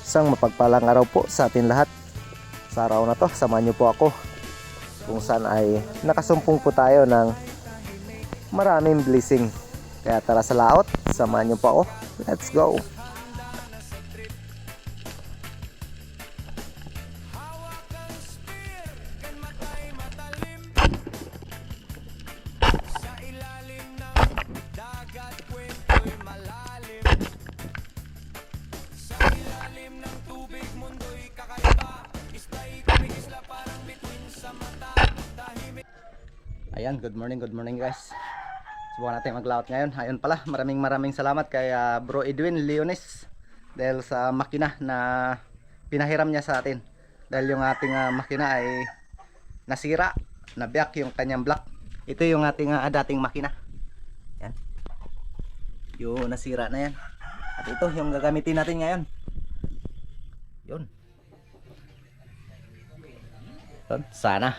Isang mapagpalang araw po sa atin lahat. Sa araw na to, samahan niyo po ako kung saan ay nakasumpong po tayo ng maraming blessing. Kaya tara sa laot, samahan niyo po ako. Let's go! Ayan, good morning guys. Subukan natin maglaot ngayon. Ayun pala, maraming salamat kay Bro Edwin Leones dahil sa makina na pinahiram niya sa atin. Dahil yung ating makina ay nasira, nabiyak yung kanyang block. Ito yung ating dating makina. Yan. Yung nasira na yan. At ito yung gagamitin natin ngayon. Yun. Yun, sana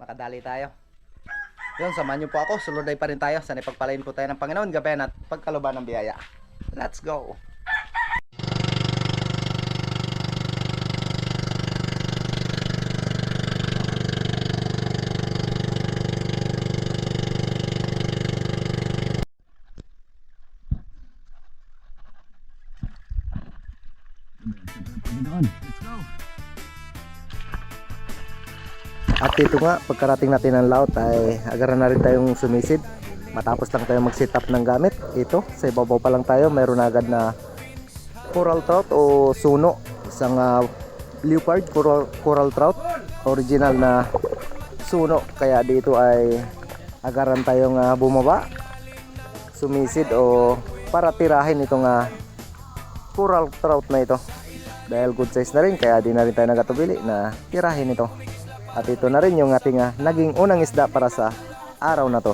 makadali tayo. Yun, samahan niyo po ako. Suluday pa rin tayo. Sana ipagpalain po tayo ng Panginoon gabayan at pagkaluban ng biyaya. Let's go! Let's go! At ito nga, pagkarating natin ng laot ay agaran na rin tayong sumisid. Matapos lang tayo mag-set up ng gamit. Ito, sa ibabaw pa lang tayo, mayroon na agad na coral trout o suno. Isang leopard coral trout, original na suno. Kaya dito ay agaran tayong bumaba, sumisid o para tirahin itong coral trout na ito. Dahil good size na rin, kaya di na rin tayo nagatubili na tirahin ito. At ito na rin yung ating naging unang isda para sa araw na to.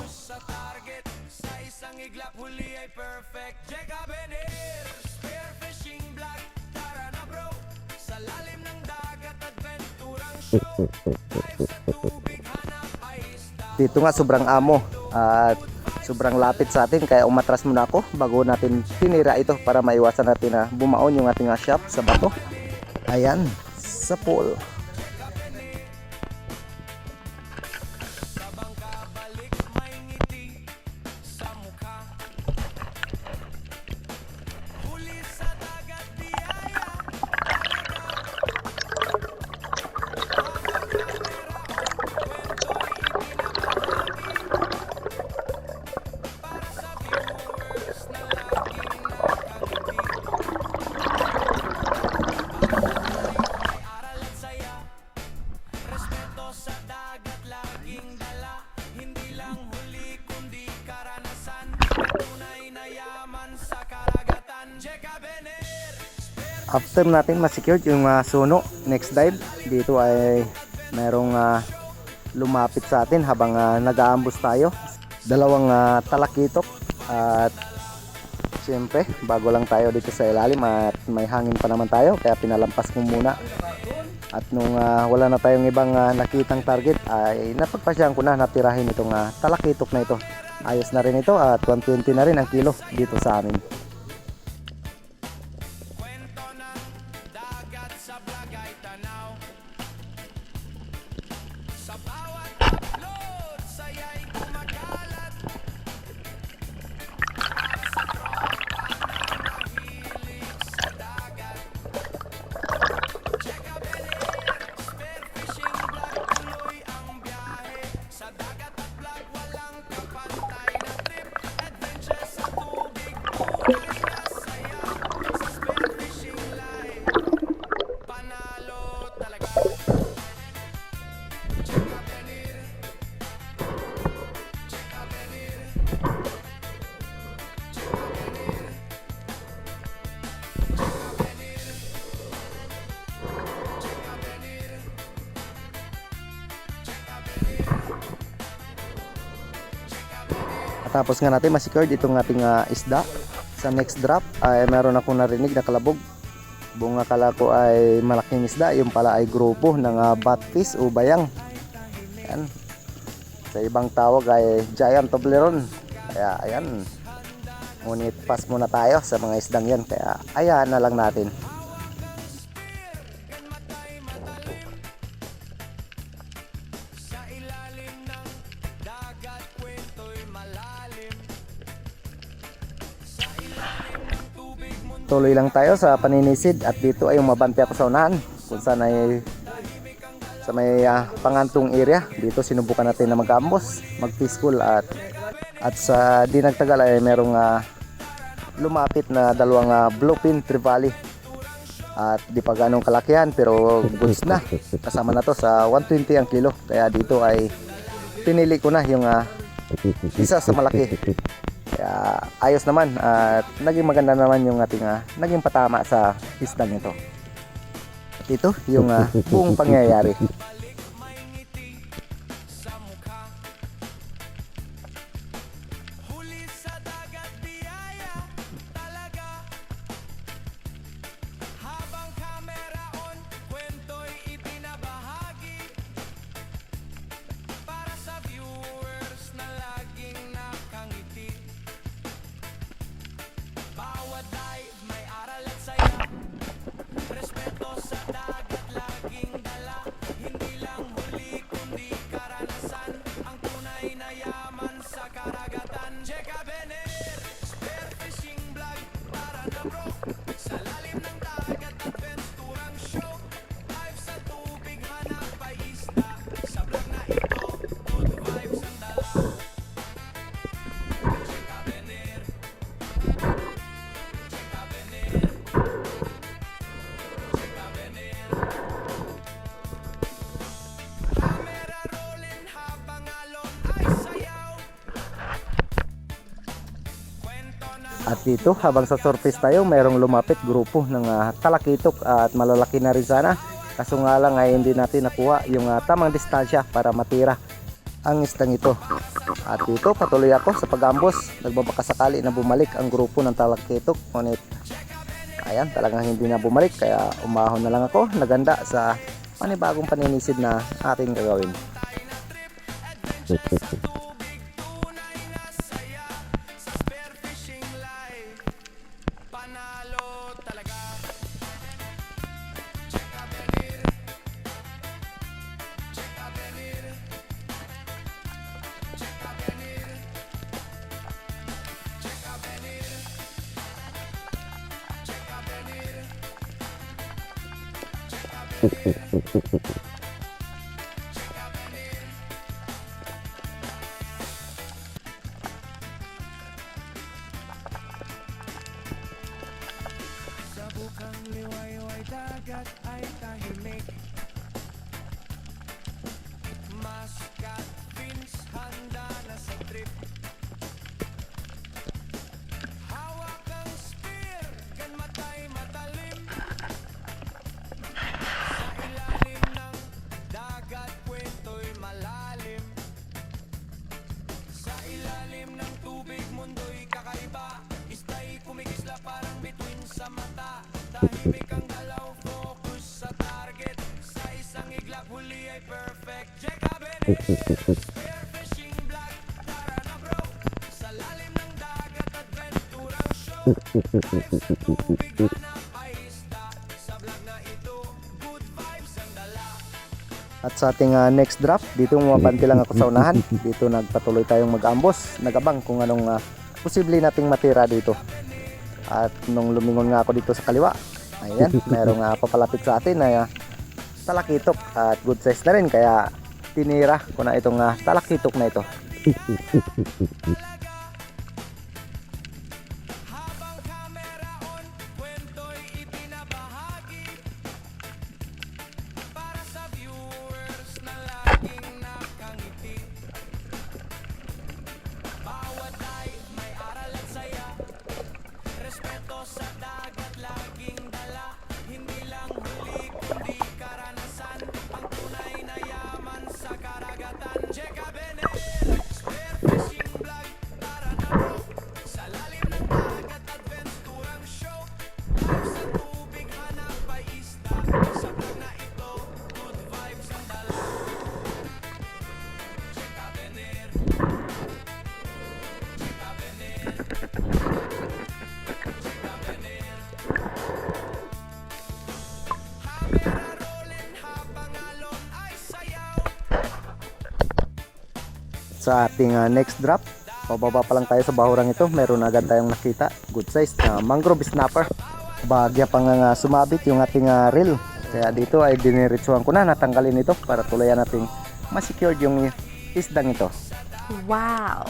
Dito nga sobrang amo at sobrang lapit sa atin, kaya umatras muna ako bago natin tinira ito para maiwasan natin na bumaon yung ating shop sa bato. Ayan, sa pool. After natin ma-secure yung suno, next dive dito ay merong lumapit sa atin habang nag-aambus tayo. Dalawang talakitok at siyempre bago lang tayo dito sa ilalim at may hangin pa naman tayo, kaya pinalampas ko muna. At nung wala na tayong ibang nakitang target ay napagpasyahan ko na natirahin itong talakitok na ito. Ayos na rin ito at 120 na rin ang kilo dito sa amin. Tapos nga natin ma-secured itong ating isda. Sa next drop ay meron akong narinig na kalabog. Buong akala ko ay malaking isda, yung pala ay grupo ng batfish o bayang. Yan. Sa ibang tawag ay giant toblerone. Kaya ayan, ngunit pass muna tayo sa mga isdang yan, kaya ayan na lang natin. tuloy lang tayo sa paninisid at dito ay umabante ako sa unahan kung saan ay sa may pangantong area. Dito sinubukan natin na mag-ambos, mag-peaceful at sa di nagtagal ay merong lumapit na dalawang bluefin trevally at di pa ganong kalakihan pero goods na, kasama na to sa 120 ang kilo. Kaya dito ay pinili ko na yung isa sa malaki. Kaya ayos naman at naging maganda naman yung ating naging patama sa isdang ito. Ito yung buong pangyayari. At dito habang sa surface tayo, mayroong lumapit grupo ng talakitok at malalaki na rin sana. Kaso nga lang ay hindi natin nakuha yung tamang distansya para matira ang isdang ito. At dito patuloy ako sa pag-ambos. Nagbabakasakali na bumalik ang grupo ng talakitok. Ngunit ayan, talagang hindi na bumalik. Kaya umahon na lang ako. Naganda sa panibagong paninisid na ating gagawin. Sa bukang liwayway dagat ay tahimik. Maskat fins handa na sa trip. Hawak ang spear, kan matay matalim. Sa ilalim ng dagat kwento'y malalim. Sa ilalim ng tubig mundo'y kakaiba. Ista'y kumigisla parang bituin sa mata. Tahimik ang galaw, focus sa target. Sa isang iglap huli ay perfect. Jekabene, spearfishing vlog. Tara na bro, sa lalim ng dagat adventurang show. Live sa tubig hanap ay isda. Sa vlog na ito, good vibes ang dala. At sa ating next drop, dito umabante lang ako sa unahan. Dito nagpatuloy tayong mag-ambos. Nagabang kung anong posible nating matira dito. At nung lumingon nga ako dito sa kaliwa, ayan, merong papalapit sa atin na talakitok at good size na rin. Kaya tinira ko na itong talakitok na ito. Habang camera on, kwento'y ibinabahagi para sa viewers na laging nakangiti. Bawat dive may aral at saya. Respeto sa dagat laging dala. Hindi lang huli kundi karanasan. Ang tunay na yaman sa karagatan. Jekabene, spearfishing vlog. Tara na bro, sa lalim ng dagat adventurang show. Live sa tubig hanap ay isda. Sa vlog na ito, good vibes ang dala. Jekabene, camera rolling habang alon ay sayaw. Sa ating next drop, pababa pa lang tayo sa bahurang ito. Meron agad tayong nakita. Good size na mangrove snapper. Bagya pa nga sumabit yung ating reel. Kaya dito ay diniritsuhan ko na, natanggalin ito para tulayan nating ma-secured yung isdang ito. Wow!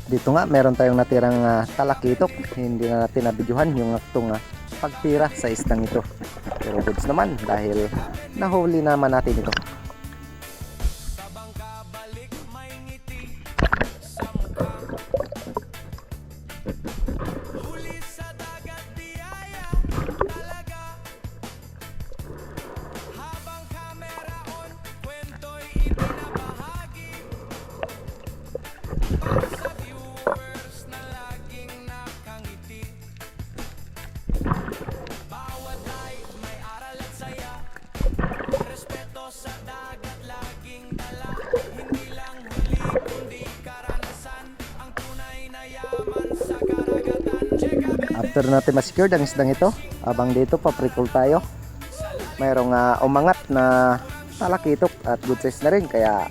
Dito nga meron tayong natirang talakitok. Hindi na natin nabidyuhan yung aktong pagtira sa isdang ito. Pero goods naman dahil nahuli naman natin ito. After natin ma-secured ang isdang ito, abang dito paprikol tayo. Mayroong umangat na talakitok at good size na rin, kaya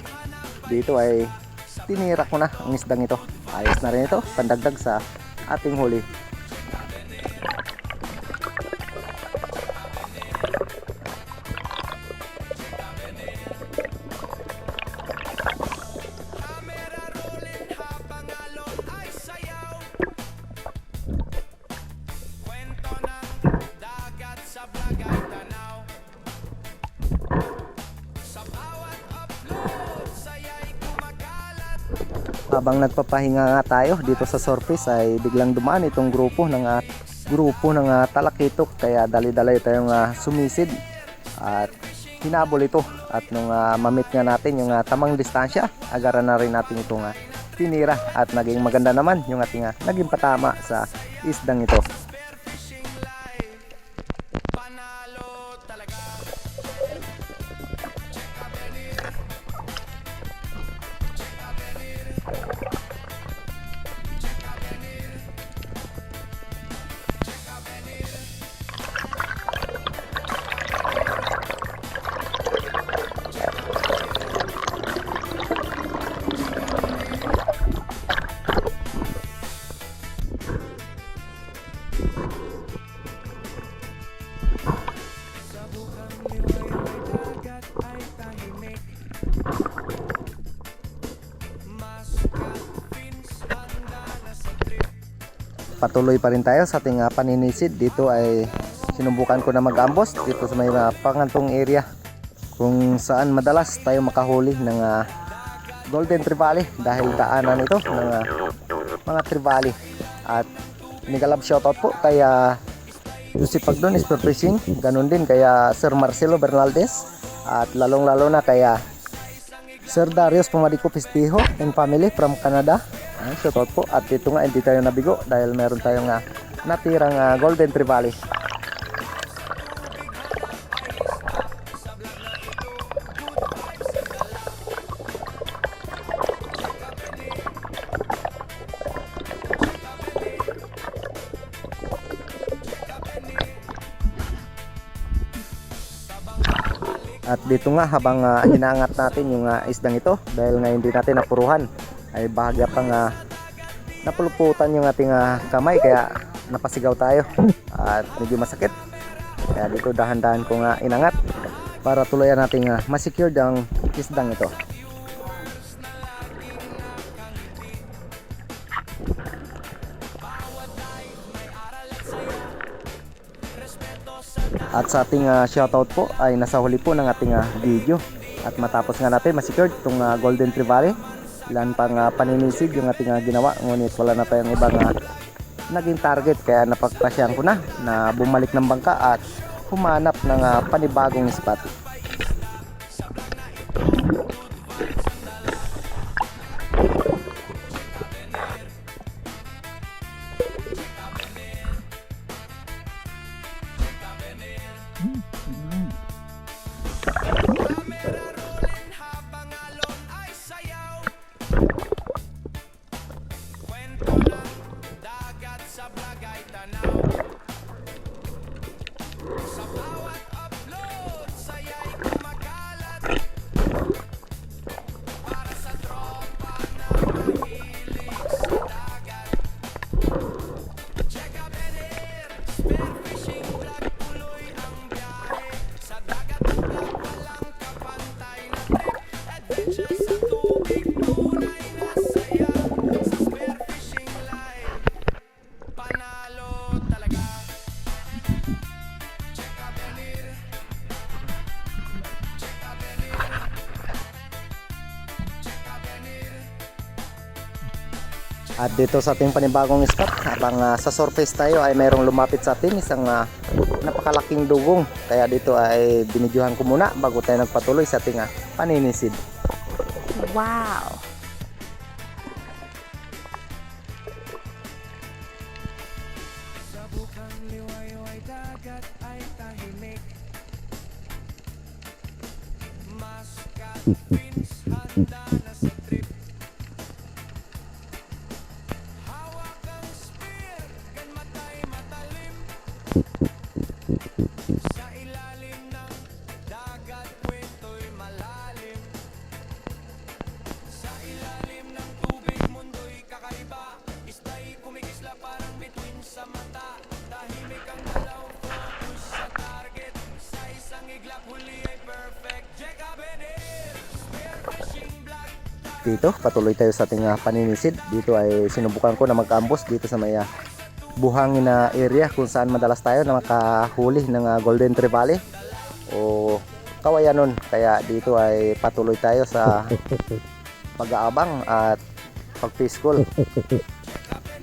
dito ay tinira ko na ang isdang ito. Ayos na rin ito, pandagdag sa ating huli. Habang nagpapahinga nga tayo dito sa surface ay biglang dumaan itong grupo ng talakitok, kaya dali-dali tayong sumisid at hinabol ito, at nung mamit nga natin yung tamang distansya, agaran na rin natin itong tinira at naging maganda naman yung ating naging patama sa isdang ito. Patuloy pa rin tayo sa ating paninisid. Dito ay sinubukan ko na mag-ambos dito sa may pangantong area kung saan madalas tayo makahuli ng golden trevally, dahil daanan ito ng mga trevally. At nigalab shoutout po kaya Jose Pagdon is for fishing, ganun din kaya Sir Marcelo Bernaldez, at lalong lalo na kaya Sir Darius Pumadico Pistijo and family from Canada. Shoutout po. At dito nga hindi tayo nabigo dahil meron tayong natirang golden trevally. At dito nga habang hinaangat natin yung isdang ito, dahil nga hindi natin napuruhan, ay bahagya pang napuluputan yung ating kamay, kaya napasigaw tayo at medyo masakit. Kaya dito dahan-dahan ko nga inangat para tuluyan nating ma-secured ang isdang ito. At sa ating shoutout po ay nasa huli po ng ating video. At matapos nga natin ma-secured itong Golden Trevally, ilan pang paninisid yung ating ginawa, ngunit wala na tayong ibang naging target, kaya napagpasyahan ko na bumalik ng bangka at humanap ng panibagong spot. At dito sa ating panibagong spot, habang sa surface tayo ay mayroong lumapit sa atin, isang napakalaking dugong. Kaya dito ay binidyohan ko muna bago tayo nagpatuloy sa ating paninisid. Wow! Sa bukang liwayway dagat ay tahimik. Maskat fins handa na sa trip. Hawak ang spear, ganmatay matalim. Sa ilalim ng dagat, kwento'y malalim. Sa ilalim ng tubig, mundo'y kakaiba. Isda'y kumikisla parang bituin sa mata. Tahimik ang galaw, focus sa target. Sa isang iglap, huli ay perfect. Jeka Benir, spearfishing black. Dito patuloy tayo sa ating paninisid. Dito ay sinubukan ko na mag-ambos dito sa may buhangin na area kung saan madalas tayo na makahuli ng Golden Trevally o kawayanon. Kaya dito ay patuloy tayo sa pag-aabang at pag-fiscal.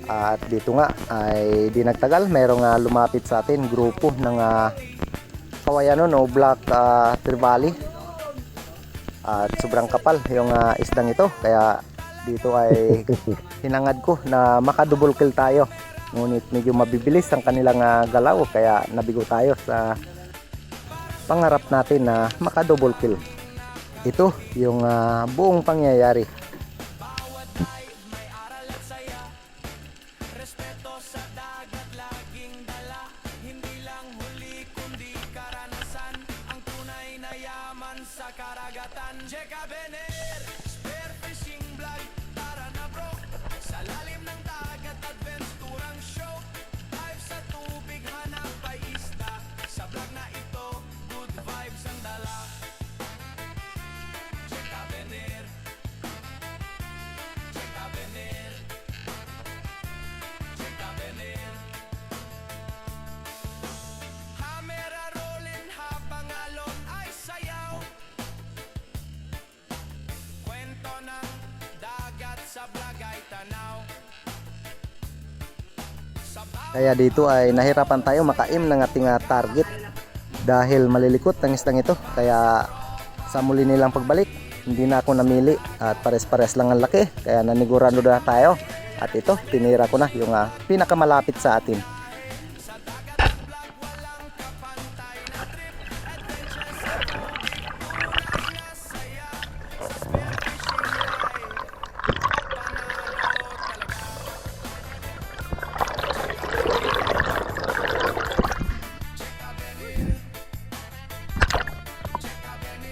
At dito nga ay di nagtagal, merong lumapit sa atin grupo ng kawayanon o Black Trevally. At sobrang kapal yung isdang ito, kaya dito ay hinangad ko na maka-double kill tayo. Ngunit medyo mabibilis ang kanilang galaw, kaya nabigo tayo sa pangarap natin na maka-double kill. Ito yung buong pangyayari. Bawat dive may aral at saya. Respeto sa dagat laging dala. Hindi lang huli kundi karanasan. Ang tunay na yaman sa karagatan. Jeka Benir, spearfishing vlog. Tara na bro, sa lalim ng dagat adventurang show. Dive sa tubig, hanap ay isda. Sa vlog na ito, good vibes ang dala. Jeka Benir, Jeka Benir, Jeka Benir. Hamera rolling habang alon ay sayaw. Kwento ng dagat sa vlog ay tanaw. Sa bawat Kaya dito ay nahirapan tayo maka-aim ng ating target dahil malilikot ang isdang ito. Kaya sa muli nilang pagbalik, hindi na ako namili at pares-pares lang ang laki. Kaya nanigurado na tayo. At ito, tinira ko na yung pinakamalapit sa atin. sa dagat ang vlog walang kapantay na trip. Adventure sa tubig, tunay na saya. Spearfishing live, panalo talaga. Jeka Benir, Jeka Benir.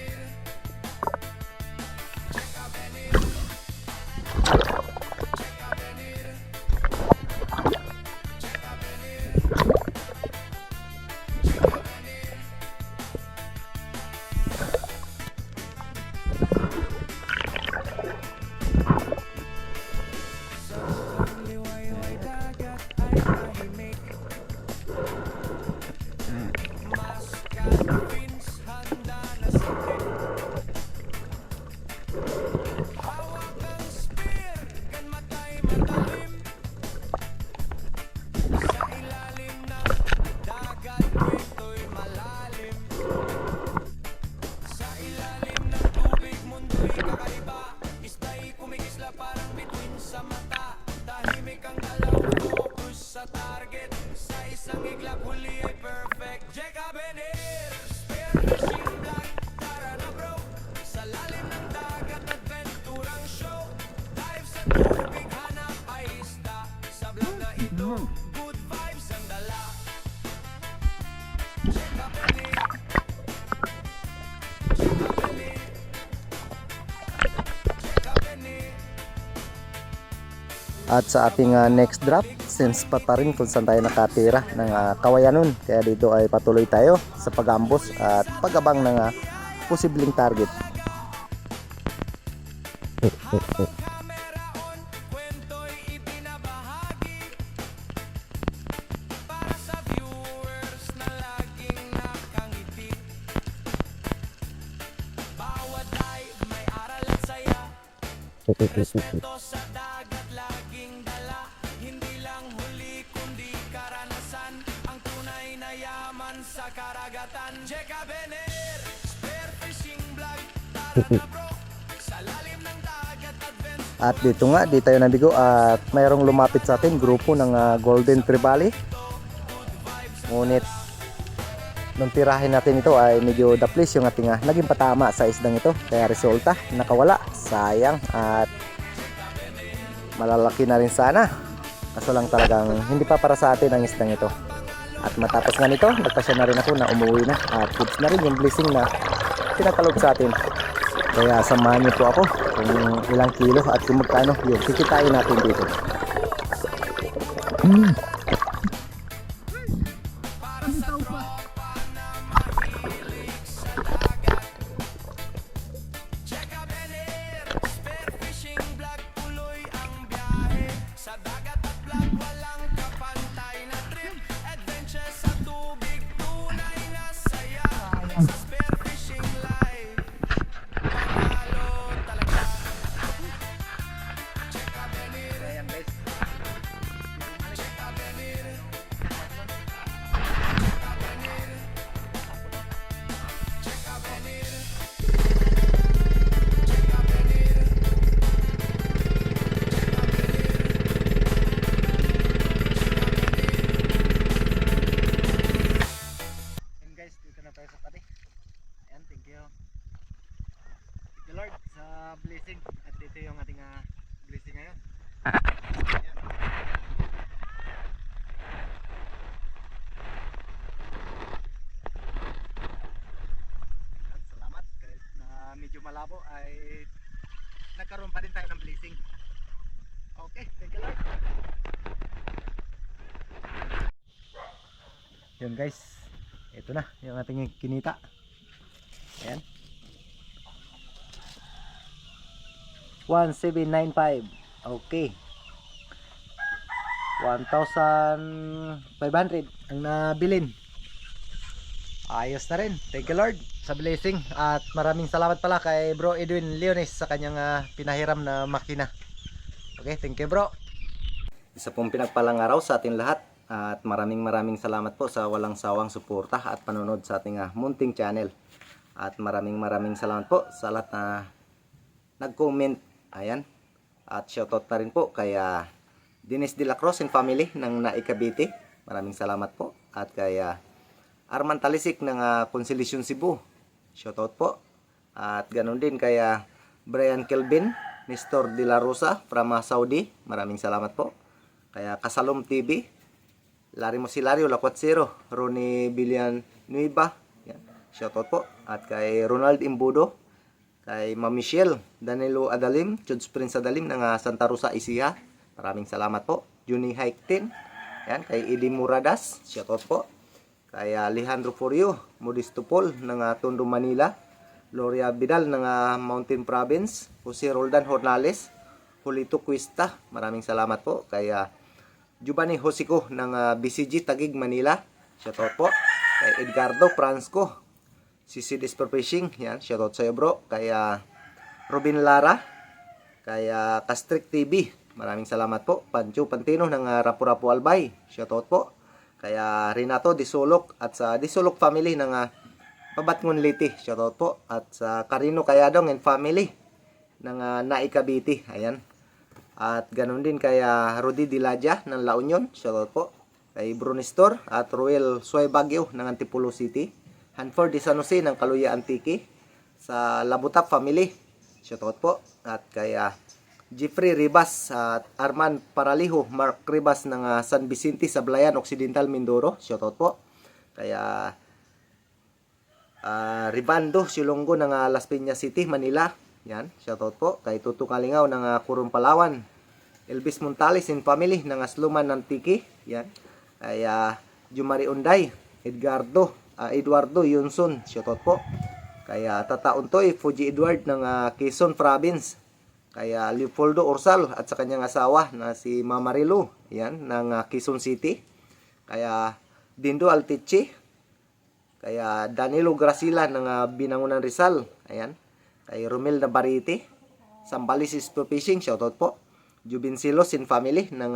good vibes ang dala. At sa ating next drop, since pa rin kung saan tayo nakatira ng Kawayanon, kaya dito ay patuloy tayo sa pag-ambos at pag-abang ng posibleng target. Camera on, kwento'y ibinabahagi para sa viewers na laging nakangiti. Bawat dive may aral at saya, respeto sa dagat laging dala. Hindi lang huli kundi karanasan, ang tunay na yaman sa karagatan. Cheka Bener, spearfishing vlog, tara na bro, sa lalim ng dagat adventure. At dito nga, di tayo nabigo at mayroong lumapit sa atin grupo ng Golden Trevally. Ngunit nung tirahin natin ito ay medyo daplis yung ating naging patama sa isdang ito. Kaya resulta, nakawala. Sayang at malalaki na rin sana. Kaso lang talagang hindi pa para sa atin ang isdang ito. At matapos nga nito, nagpasya na rin ako na umuwi na. At goods na rin yung blessing na pinatalob sa atin. Kaya samahan niyo po ako kung ilang kilo at kung magkano yung kikitain natin dito. Cheka Bener, spearfishing vlog, tuloy ang biyahe. Sa dagat at vlog, walang kapantay na trip. Adventure sa tubig, tunay na saya. Sa spearfishing life, panalo talaga. Cheka Bener, Cheka Bener, Cheka Bener, Cheka Bener. And guys, dito na tayo sa tabi. Ayan, thank you. Thank you Lord sa blessing. At dito yung ating blessing ngayon. Ayan. At salamat guys na medyo malabo ay nagkaroon pa din tayo ng blessing. Okay, thank you Lord. Yun guys, ito na yung ating kinita. Ayan, 1795. Okay, 1,500 ang nabilin. Ayos na rin. Thank you Lord sa blessing. At maraming salamat pala kay Bro Edwin Leones sa kanyang pinahiram na makina. Okay, thank you bro. Isa pong pinagpalang araw sa ating lahat. At maraming salamat po sa walang sawang suporta at panonood sa ating munting channel. At maraming salamat po sa lahat na nag-comment. Ayan. At shoutout na rin po kay Dennis de la Cruz and family ng Naikabiti. Maraming salamat po. At kay Arman Talisik ng Consolation Cebu. Shoutout po. At ganun din kay Brian Kelvin, Nestor de la Rosa from Saudi. Maraming salamat po. Kaya Kasalom TV, Larry Mosilario, Lakwat-Zero, Ronnie Villanueva, yan. Shoutout po. At kay Ronald Imbudo, kay Ma'am Michelle, Danilo Adalim, Chuds Prince Adalim ng Santa Rosa, Isiha. Maraming salamat po. Juni Haiktin, yan. Kay Eddie Muradas, shoutout po. Kay Alejandro Forio, Modesto Paul ng Tondo, Manila. Gloria Vidal ng Mountain Province. Jose Roldan Hornales, Julito Cuesta, maraming salamat po. Kay Giovanni Josico ng BCG Taguig, Manila. Shoutout po. Kay Edgardo Fransco, CC Fishing. Yan, shoutout sa iyo bro. Kay Robin Lara. Kay Castric TV. Maraming salamat po. Pancho Pantino ng Rapu-Rapu Albay. Shoutout po. Kay Renato Disolok at sa Disolok family ng Babatngon Liti. Shoutout po. At sa Carino Kayadong and family ng Naikabiti. Ayan. At ganun din kay Rudy Diladja ng La Union. Shoutout po. Kay Brunistor at Royal Suay Baguio ng Antipolo City. Hanford de San Jose ng Kaluya Antique. Sa Labutap family. Shoutout po. At kay Jeffrey Ribas at Arman Paraliho, Mark Ribas ng San Vicente, Sablayan Occidental, Mindoro. Shoutout po. Kaya Ribando Silonggo ng Las Piñas City, Manila. Yan, shoutout po. Kay Tuto Kalingaw ng Kurong Palawan. Elvis Montales and family ng Asluman ng Tiki. Yan. Kay Jumari Unday, Eduardo Yunson. Shoutout po. Kaya Tata Untoy, Fuji Edward ng Quezon Province. Kaya Leopoldo Orsal at sa kanyang asawa na si Mama Rilu, yan, ng Quezon City. Kaya Dindo Altichi. Kaya Danilo Gracila ng Binangunan Rizal. Ayan. Kay Romel Nabariti, Sambales Fishing, shoutout po. Jubin Silos in family ng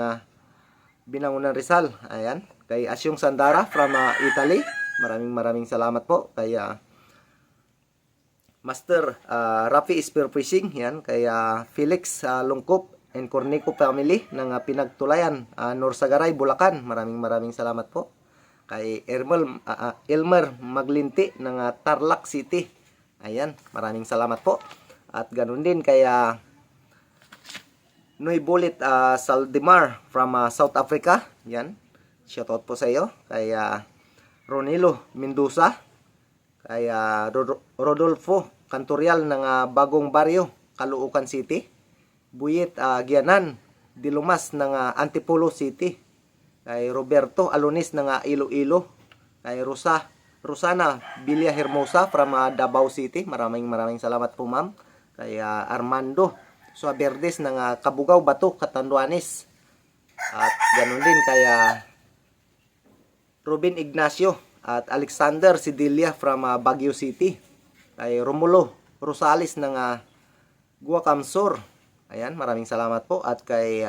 Binangunan Rizal. Ayan. Kay Asyong Sandara from Italy. Maraming salamat po. Kaya Master Rafi Spearfishing, yan, kaya Felix Lungkop and Cornico family ng Pinagtulayan, Norsagaray, Bulacan. Maraming salamat po. Kay Elmer Maglinti ng Tarlac City. Ayan, maraming salamat po. At ganun din kaya Noy Bulit Saldimar from South Africa. Yan, shoutout po sa iyo. Kaya Ronilo Mendoza. Kaya Rodolfo Cantorial ng Bagong Baryo, Caloocan City. Buyit Gianan Dilumas ng Antipolo City. Kay Roberto Alonis ng Iloilo. Kay Rosana Villa Hermosa from Davao City. Maraming salamat po, ma'am. Kay Armando Suaverdes ng Kabugao, Bato, Catanduanes. At ganun din kaya Ruben Ignacio at Alexander Sidilia from Baguio City. Kay Romulo Rosales ng Guacamsor. Ayan, maraming salamat po. At kay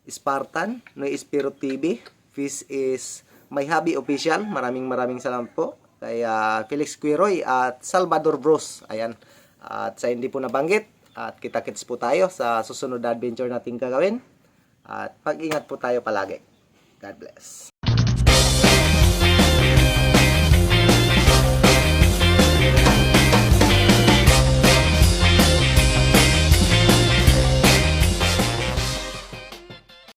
Spartan no Spirit TV, Fish is My Hobby Official. Maraming salamat po. Kay Felix Quiroy at Salvador Bros. Ayan. At sa hindi po nabanggit, at kita-kits po tayo sa susunod na adventure nating gagawin. At pag-ingat po tayo palagi. God bless.